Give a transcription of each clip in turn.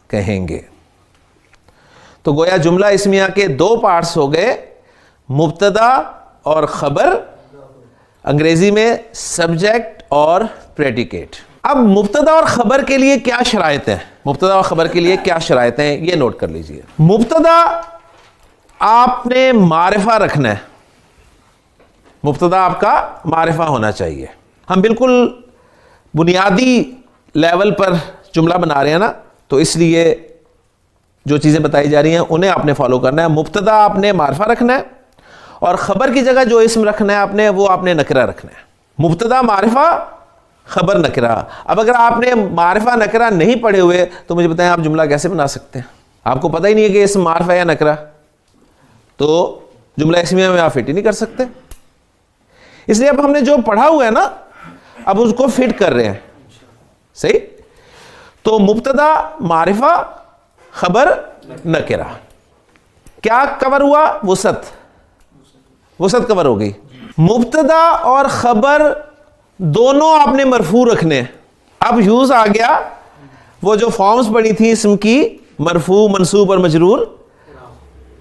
کہیں گے. تو گویا جملہ اسمیہ کے دو پارٹس ہو گئے, مبتدا اور خبر, انگریزی میں سبجیکٹ اور پریڈیکیٹ. اب مبتدا اور خبر کے لیے کیا شرائط ہیں, مبتدا اور خبر کے لیے کیا شرائط ہیں یہ نوٹ کر لیجئے. مبتدا آپ نے معرفہ رکھنا ہے, مبتدا آپ کا معرفہ ہونا چاہیے. ہم بالکل بنیادی لیول پر جملہ بنا رہے ہیں نا, تو اس لیے جو چیزیں بتائی جا رہی ہیں انہیں آپ نے فالو کرنا ہے. مبتدا آپ نے معرفہ رکھنا ہے اور خبر کی جگہ جو اسم رکھنا ہے آپ نے, وہ آپ نے نکرہ رکھنا ہے. مبتدا معرفہ, خبر نکرہ. اب اگر آپ نے معرفہ نکرہ نہیں پڑھے ہوئے تو مجھے بتائیں آپ جملہ کیسے بنا سکتے ہیں؟ آپ کو پتہ ہی نہیں ہے کہ اسم معرفہ یا نکرہ, تو جملہ اسمیہ میں آپ فٹ ہی نہیں کر سکتے. اس لیے اب ہم نے جو پڑھا ہوا ہے نا, اب اس کو فٹ کر رہے ہیں. صحیح؟ تو مبتدا معرفہ, خبر نکرہ. کیا کور ہوا؟ وسعت, وسعت کور ہو گئی. مبتدا اور خبر دونوں آپ نے مرفوع رکھنے. اب یوز آ گیا وہ جو فارمز پڑھی تھی اسم کی, مرفوع, منصوب اور مجرور.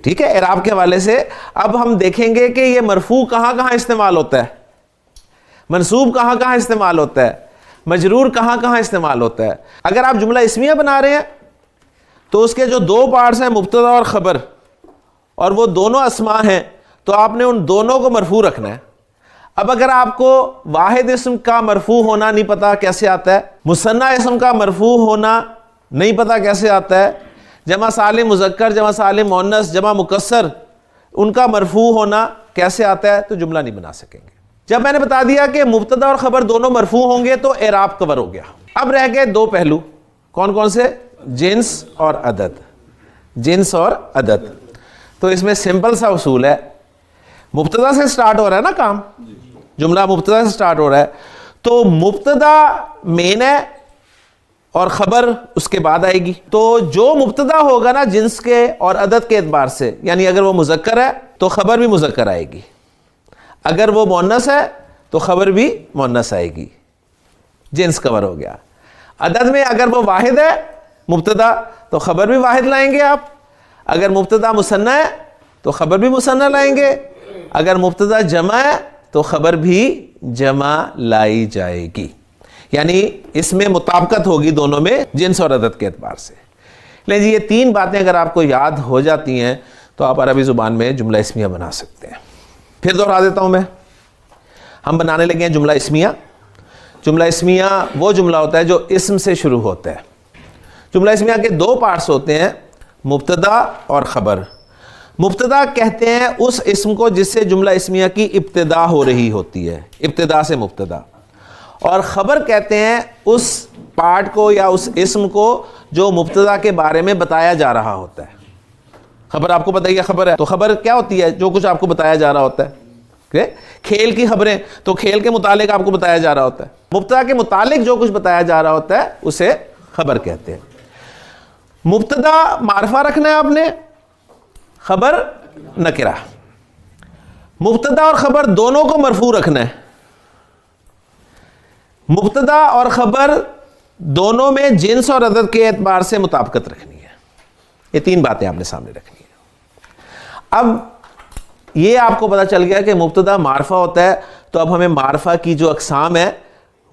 ٹھیک ہے, اعراب کے حوالے سے اب ہم دیکھیں گے کہ یہ مرفوع کہاں کہاں استعمال ہوتا ہے, منصوب کہاں کہاں استعمال ہوتا ہے, مجرور کہاں کہاں استعمال ہوتا ہے. اگر آپ جملہ اسمیہ بنا رہے ہیں تو اس کے جو دو پارٹس ہیں مبتدا اور خبر, اور وہ دونوں اسماء ہیں, تو آپ نے ان دونوں کو مرفوع رکھنا ہے. اب اگر آپ کو واحد اسم کا مرفوع ہونا نہیں پتا کیسے آتا ہے, مثنیٰ اسم کا مرفوع ہونا نہیں پتا کیسے آتا ہے, جمع سالم مذکر, جمع سالم مؤنث, جمع مکسر, ان کا مرفوع ہونا کیسے آتا ہے, تو جملہ نہیں بنا سکیں گے. جب میں نے بتا دیا کہ مبتدا اور خبر دونوں مرفوع ہوں گے تو اعراب کور ہو گیا. اب رہ گئے دو پہلو, کون کون سے؟ جنس اور عدد. جنس اور عدد. تو اس میں سمپل سا اصول ہے, مبتدا سے سٹارٹ ہو رہا ہے نا کام, جملہ مبتدا سے سٹارٹ ہو رہا ہے, تو مبتدا مین ہے اور خبر اس کے بعد آئے گی. تو جو مبتدا ہوگا نا جنس کے اور عدد کے اعتبار سے, یعنی اگر وہ مذکر ہے تو خبر بھی مذکر آئے گی, اگر وہ مؤنث ہے تو خبر بھی مؤنث آئے گی. جنس کور ہو گیا. عدد میں اگر وہ واحد ہے مبتدا تو خبر بھی واحد لائیں گے آپ, اگر مبتدا مثنیٰ ہے تو خبر بھی مثنیٰ لائیں گے, اگر مبتدا جمع ہے تو خبر بھی جمع لائی جائے گی. یعنی اس میں مطابقت ہوگی دونوں میں جنس اور عدد کے اعتبار سے. لیکن یہ تین باتیں اگر آپ کو یاد ہو جاتی ہیں تو آپ عربی زبان میں جملہ اسمیہ بنا سکتے ہیں. پھر دوہرا دیتا ہوں میں, ہم بنانے لگے ہیں جملہ اسمیہ. جملہ اسمیہ وہ جملہ ہوتا ہے جو اسم سے شروع ہوتا ہے. جملہ اسمیہ کے دو پارٹس ہوتے ہیں, مبتدا اور خبر. مبتدا کہتے ہیں اس اسم کو جس سے جملہ اسمیہ کی ابتدا ہو رہی ہوتی ہے, ابتدا سے مبتدا. اور خبر کہتے ہیں اس پارٹ کو یا اس اسم کو جو مبتدا کے بارے میں بتایا جا رہا ہوتا ہے. خبر آپ کو بتائیے خبر ہے تو خبر کیا ہوتی ہے؟ جو کچھ آپ کو بتایا جا رہا ہوتا ہے. کھیل کی خبریں تو کھیل کے متعلق آپ کو بتایا جا رہا ہوتا ہے. مبتدا کے متعلق جو کچھ بتایا جا رہا ہوتا ہے اسے خبر کہتے ہیں. مبتدا معرفہ رکھنا ہے آپ نے, خبر نکرہ. مبتدا اور خبر دونوں کو مرفوع رکھنا ہے. مبتدا اور خبر دونوں میں جنس اور عدد کے اعتبار سے مطابقت رکھنی ہے. یہ تین باتیں آپ نے سامنے رکھنی ہیں. اب یہ آپ کو پتا چل گیا کہ مبتدا معرفہ ہوتا ہے, تو اب ہمیں معرفہ کی جو اقسام ہے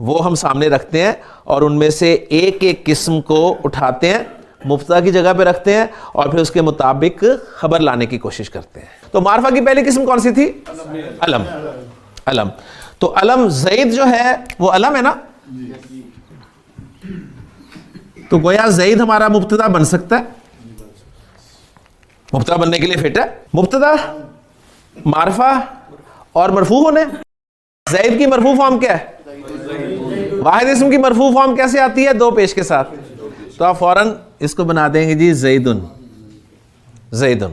وہ ہم سامنے رکھتے ہیں اور ان میں سے ایک ایک قسم کو اٹھاتے ہیں, مبتدا کی جگہ پہ رکھتے ہیں اور پھر اس کے مطابق خبر لانے کی کوشش کرتے ہیں. تو معرفہ کی پہلی قسم کون سی تھی؟ علم. علم. تو علم زید جو ہے وہ علم ہے نا, تو گویا زید ہمارا مبتدا بن سکتا ہے, مبتدا بننے کے لیے فٹ ہے. مبتدا معرفہ اور مرفوع ہونے. زید کی مرفوع فارم کیا ہے؟ واحد اسم کی مرفوع فارم کیسے آتی ہے؟ دو پیش کے ساتھ. تو آپ فوراً اس کو بنا دیں گے جی زیدن. زیدن.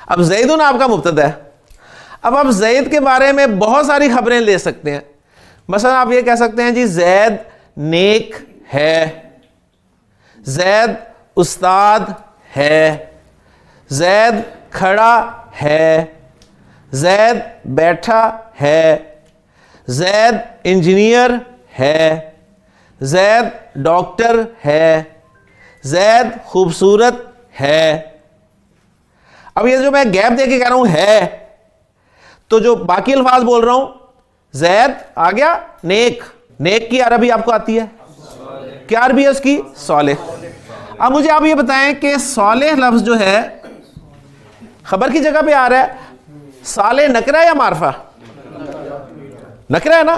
اب زیدن آپ کا مبتدا ہے. اب آپ زید کے بارے میں بہت ساری خبریں لے سکتے ہیں. مثلا آپ یہ کہہ سکتے ہیں جی زید نیک ہے, زید استاد ہے, زید کھڑا ہے, زید بیٹھا ہے, زید انجینئر ہے, زید ڈاکٹر ہے, زید خوبصورت ہے. اب یہ جو میں گیپ دے کے کہہ رہا ہوں ہے, تو جو باقی الفاظ بول رہا ہوں, زید آ گیا نیک, نیک کی عربی آپ کو آتی ہے, کیا عربی ہے اس کی؟ صالح. اب مجھے آپ یہ بتائیں کہ صالح لفظ جو ہے خبر کی جگہ پہ آ رہا ہے, صالح نکرہ ہے یا معرفہ؟ نکرہ ہے نا.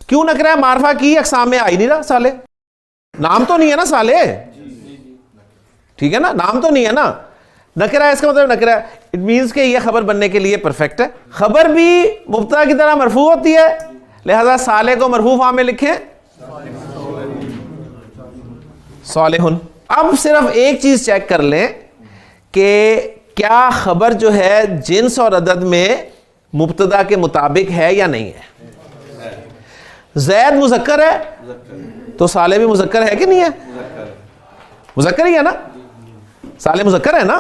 کیوں نکرہ ہے؟ معرفہ کی اقسام میں آ ہی نہیں رہا صالح, نام تو نہیں ہے نا صالح, ٹھیک ہے نا, نام تو نہیں ہے نا, نکرہ ہے, اس کا مطلب نکرہ ہے. اٹ مینس کہ یہ خبر بننے کے لیے پرفیکٹ ہے. خبر بھی مبتدا کی طرح مرفوع ہوتی ہے, لہذا صالح کو مرفوع فارم میں لکھیں صالحن. اب صرف ایک چیز چیک کر لیں کہ کیا خبر جو ہے جنس اور عدد میں مبتدا کے مطابق ہے یا نہیں ہے. زید مذکر ہے تو صالح بھی مذکر ہے کہ نہیں ہے؟ مذکر ہی ہے نا, صالح مذکر ہے نا.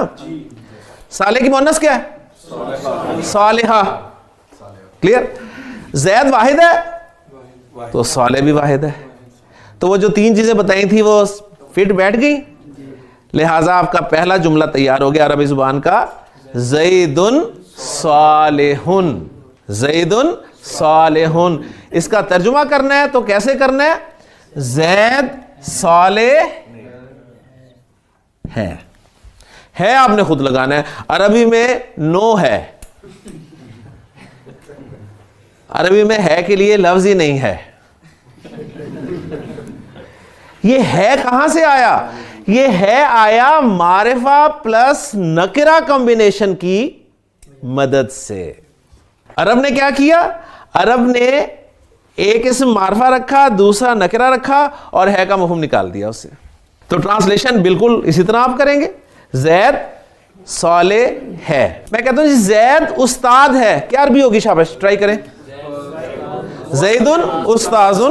صالح کی مؤنث کیا ہے؟ صالحہ. کلیئر؟ زید واحد ہے تو صالح بھی واحد ہے. تو وہ جو تین چیزیں بتائی تھی وہ فٹ بیٹھ گئی, لہذا آپ کا پہلا جملہ تیار ہو گیا عربی زبان کا, زید صالح. زید صالح. اس کا ترجمہ کرنا ہے تو کیسے کرنا ہے؟ زید صالح ہے آپ نے خود لگانا ہے. عربی میں نو ہے, عربی میں ہے کے لیے لفظ ہی نہیں ہے. یہ ہے کہاں سے آیا؟ یہ ہے آیا معرفہ پلس نکرہ کمبینیشن کی مدد سے. عرب نے کیا کیا؟ عرب نے ایک اسم معرفہ رکھا, دوسرا نکرہ رکھا, اور ہے کا مفہوم نکال دیا اس سے. تو ٹرانسلیشن بالکل اسی طرح آپ کریں گے, زید صالح ہے. میں کہتا ہوں جی زید استاد ہے, کیا عربی ہوگی؟ شاباش, ٹرائی کریں. زید استاذ,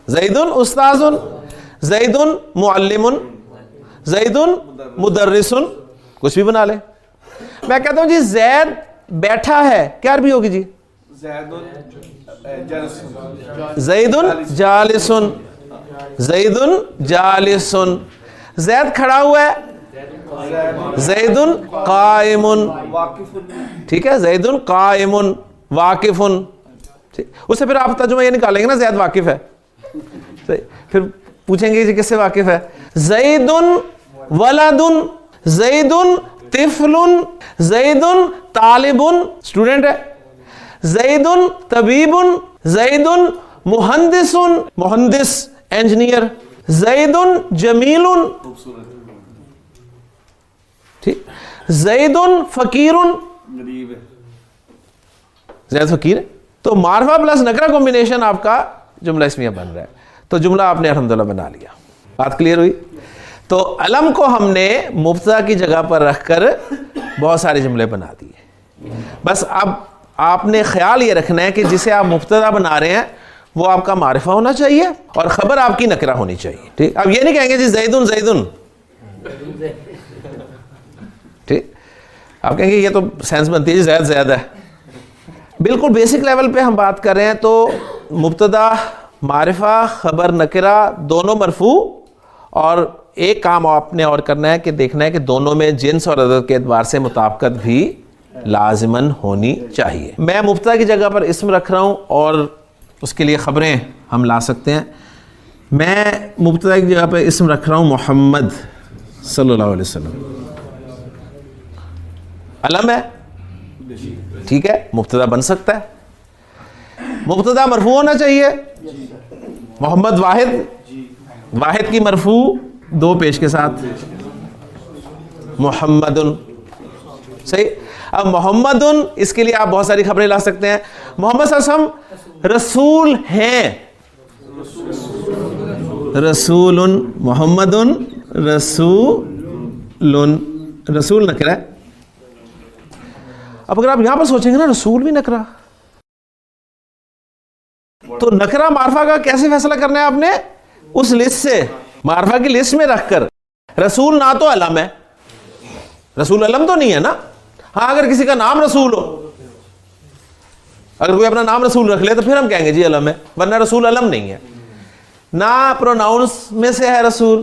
زید استاذ, زید معلم, زید مدرس, کچھ بھی بنا لیں. میں کہتا ہوں جی زید بیٹھا ہے, کیا عربی ہوگی جی؟ زید جالس, زید جالس. زید کھڑا ہوا ہے, زید قائم, ٹھیک ہے, زید قائم واقف. اس سے پھر آپ ترجمہ یہ نکالیں گے نا, زید واقف ہے, پھر پوچھیں گے جی کس سے واقف ہے؟ زید ولد, زید طفل, زید طالب, اسٹوڈنٹ ہے, زید طبیب, زید مہندس, مہندس انجینئر, زید جمیل, ٹھیک, زید فقیر, زید فقیر ہے. تو معرفہ پلس نکرہ کمبینیشن آپ کا جملہ اسمیہ بن رہا ہے. تو جملہ آپ نے الحمدللہ بنا لیا. بات کلیئر ہوئی؟ تو علم کو ہم نے مبتدا کی جگہ پر رکھ کر بہت سارے جملے بنا دیے. بس اب آپ نے خیال یہ رکھنا ہے کہ جسے آپ مبتدا بنا رہے ہیں وہ آپ کا معرفہ ہونا چاہیے اور خبر آپ کی نکرہ ہونی چاہیے. ٹھیک, اب یہ نہیں کہیں گے جی زیدن زیدن, ٹھیک, آپ کہیں گے یہ تو سینس بنتی ہے جی زید زید ہے. بالکل بیسک لیول پہ ہم بات کر رہے ہیں تو مبتدا معرفہ خبر نکرہ دونوں مرفوع, اور ایک کام آپ نے اور کرنا ہے کہ دیکھنا ہے کہ دونوں میں جنس اور عدد کے اعتبار سے مطابقت بھی لازماً ہونی چاہیے. میں مبتدا کی جگہ پر اسم رکھ رہا ہوں اور اس کے لیے خبریں ہم لا سکتے ہیں. میں مبتدا کی جگہ پر اسم رکھ رہا ہوں محمد صلی اللہ علیہ وسلم. علم ہے, ٹھیک ہے, مبتدا بن سکتا ہے. مبتدا مرفوع ہونا چاہیے. محمد واحد, واحد کی مرفوع دو پیش کے ساتھ, محمد, صحیح. اب محمد, اس کے لیے آپ بہت ساری خبریں لا سکتے ہیں. محمد صلی اللہ علیہ وسلم رسول ہیں, رسول, محمد رسول, رسول نکرہ ہے. اب اگر آپ یہاں پر سوچیں گے نا رسول بھی نکرہ, تو نکرہ معرفہ کا کیسے فیصلہ کرنا ہے آپ نے؟ اس لسٹ سے, معرفہ کی لسٹ میں رکھ کر. رسول نہ تو علم ہے, رسول علم تو نہیں ہے نا. ہاں اگر کسی کا نام رسول ہو, اگر کوئی اپنا نام رسول رکھ لے تو پھر ہم کہیں گے جی علم ہے, ورنہ رسول علم نہیں ہے. نہ پروناؤنس میں سے ہے رسول,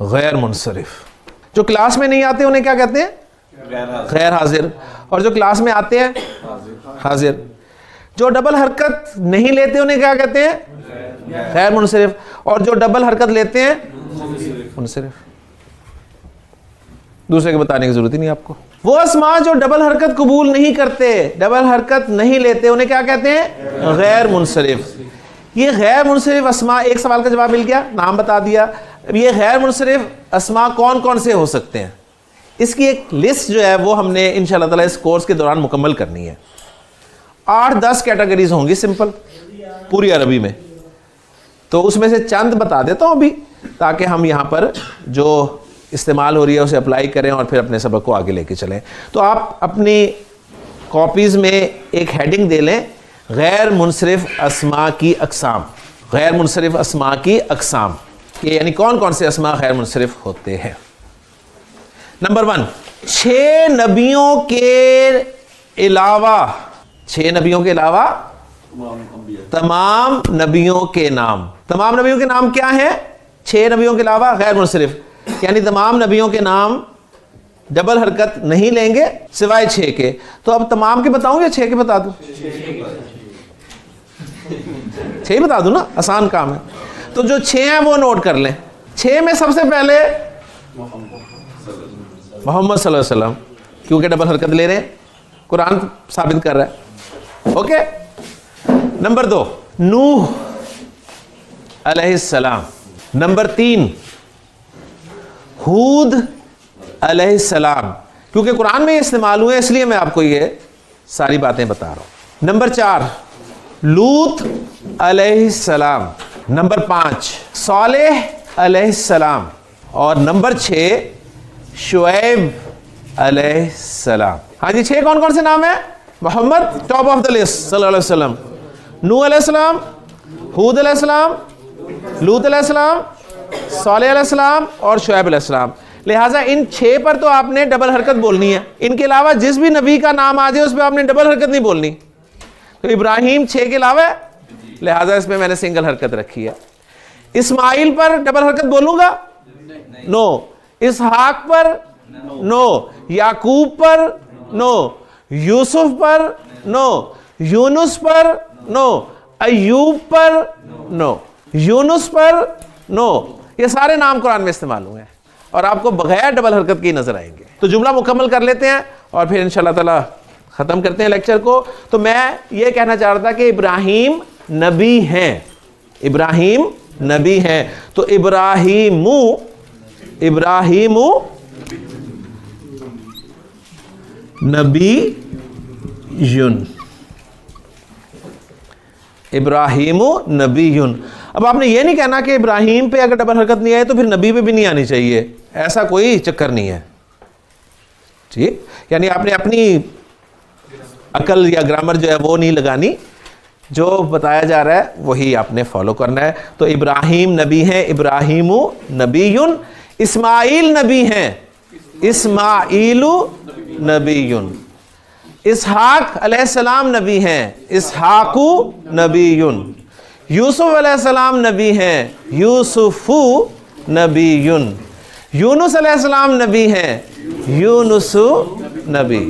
غیر منصرف. جو کلاس میں نہیں آتے انہیں کیا کہتے ہیں؟ غیر حاضر. اور جو کلاس میں آتے ہیں حاضر. جو ڈبل حرکت نہیں لیتے انہیں کیا کہتے ہیں؟ غیر منصرف. اور جو ڈبل حرکت لیتے ہیں منصرف. دوسرے کے بتانے کی ضرورت ہی نہیں آپ کو. وہ اسماء جو ڈبل حرکت قبول نہیں کرتے, ڈبل حرکت نہیں لیتے, انہیں کیا کہتے ہیں؟ غیر منصرف. یہ غیر منصرف اسماء, ایک سوال کا جواب مل گیا, نام بتا دیا. یہ غیر منصرف اسماء کون کون سے ہو سکتے ہیں؟ اس کی ایک لسٹ جو ہے وہ ہم نے انشاءاللہ تعالی اس کورس کے دوران مکمل کرنی ہے. 8-10 کیٹیگریز ہوں گی سمپل پوری عربی میں. تو اس میں سے چند بتا دیتا ہوں ابھی, تاکہ ہم یہاں پر جو استعمال ہو رہی ہے اسے اپلائی کریں اور پھر اپنے سبق کو آگے لے کے چلیں. تو آپ اپنی کاپیز میں ایک ہیڈنگ دے لیں, غیر منصرف اسماء کی اقسام. غیر منصرف اسماء کی اقسام, کہ یعنی کون کون سے اسماء غیر منصرف ہوتے ہیں. نمبر 1, 6 نبیوں کے علاوہ, 6 نبیوں کے علاوہ تمام نبیوں کے نام. تمام نبیوں کے نام کیا ہیں؟ 6 نبیوں کے علاوہ غیر منصرف, یعنی تمام نبیوں کے نام ڈبل حرکت نہیں لیں گے سوائے 6 کے. تو اب تمام کے بتاؤں یا 6 کے بتا دوں؟ 6 بتا دوں نا, آسان کام ہے. تو جو 6 ہیں وہ نوٹ کر لیں. 6 میں سب سے پہلے محمد صلی اللہ علیہ وسلم, کیونکہ ڈبل حرکت لے رہے ہیں, قرآن ثابت کر رہا ہے. اوکے. نمبر 2, نوح علیہ السلام. نمبر 3, ہود علیہ السلام, کیونکہ قرآن میں یہ استعمال ہوئے اس لیے میں آپ کو یہ ساری باتیں بتا رہا ہوں. نمبر 4, لوط علیہ السلام. نمبر 5, صالح علیہ السلام. اور نمبر 6, شعیب علیہ السلام. ہاں جی, 6 کون کون سے نام ہیں؟ محمد ٹاپ آف دا لسٹ صلی اللہ علیہ وسلم, نوح علیہ السلام, ہود علیہ السلام, لوط علیہ السلام, صالح علیہ السلام اور شعیب علیہ السلام. لہٰذا ان 6 پر تو آپ نے ڈبل حرکت بولنی ہے. ان کے علاوہ جس بھی نبی کا نام آ جائے اس پہ آپ نے ڈبل حرکت نہیں بولنی. تو ابراہیم 6 کے علاوہ ہے, لہٰذا اس میں نے سنگل حرکت رکھی ہے. اسماعیل پر ڈبل حرکت بولوں گا؟ نو. اسحاق پر؟ نو. یعقوب پر؟ نو. یوسف پر؟ نو. یونس پر؟ نو. ایوب پر؟ نو. یونس پر؟ نو. یہ سارے نام قرآن میں استعمال ہوئے ہیں اور آپ کو بغیر ڈبل حرکت کی نظر آئیں گے. تو جملہ مکمل کر لیتے ہیں اور پھر انشاءاللہ تعالی ختم کرتے ہیں لیکچر کو. تو میں یہ کہنا چاہ رہا تھا کہ ابراہیم نبی ہیں, ابراہیم نبی ہیں. تو ابراہیم نبی یون, ابراہیم نبی یون. اب آپ نے یہ نہیں کہنا کہ ابراہیم پہ اگر ڈبل حرکت نہیں آئے تو پھر نبی پہ بھی نہیں آنی چاہیے, ایسا کوئی چکر نہیں ہے. ٹھیک, یعنی آپ نے اپنی عقل یا گرامر جو ہے وہ نہیں لگانی, جو بتایا جا رہا ہے وہی آپ نے فالو کرنا ہے. تو ابراہیم نبی ہیں, ابراہیم نبیٌ. اسماعیل نبی ہیں, اسماعیل نبیٌ. اسحاق علیہ السلام نبی ہیں, اسحاق نبیٌ. یوسف علیہ السلام نبی ہیں, یوسف نبیٌ. یونس علیہ السلام نبی ہیں, یونس نبی.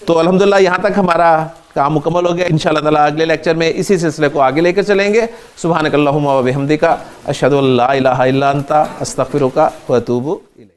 تو الحمدللہ یہاں تک ہمارا کام مکمل ہو گیا. انشاءاللہ تعالی اگلے لیکچر میں اسی سلسلے کو آگے لے کر چلیں گے. سبحانک اللہم و بحمدک, اشہد ان لا الہ الا انت, استغفرک و اتوب الیک.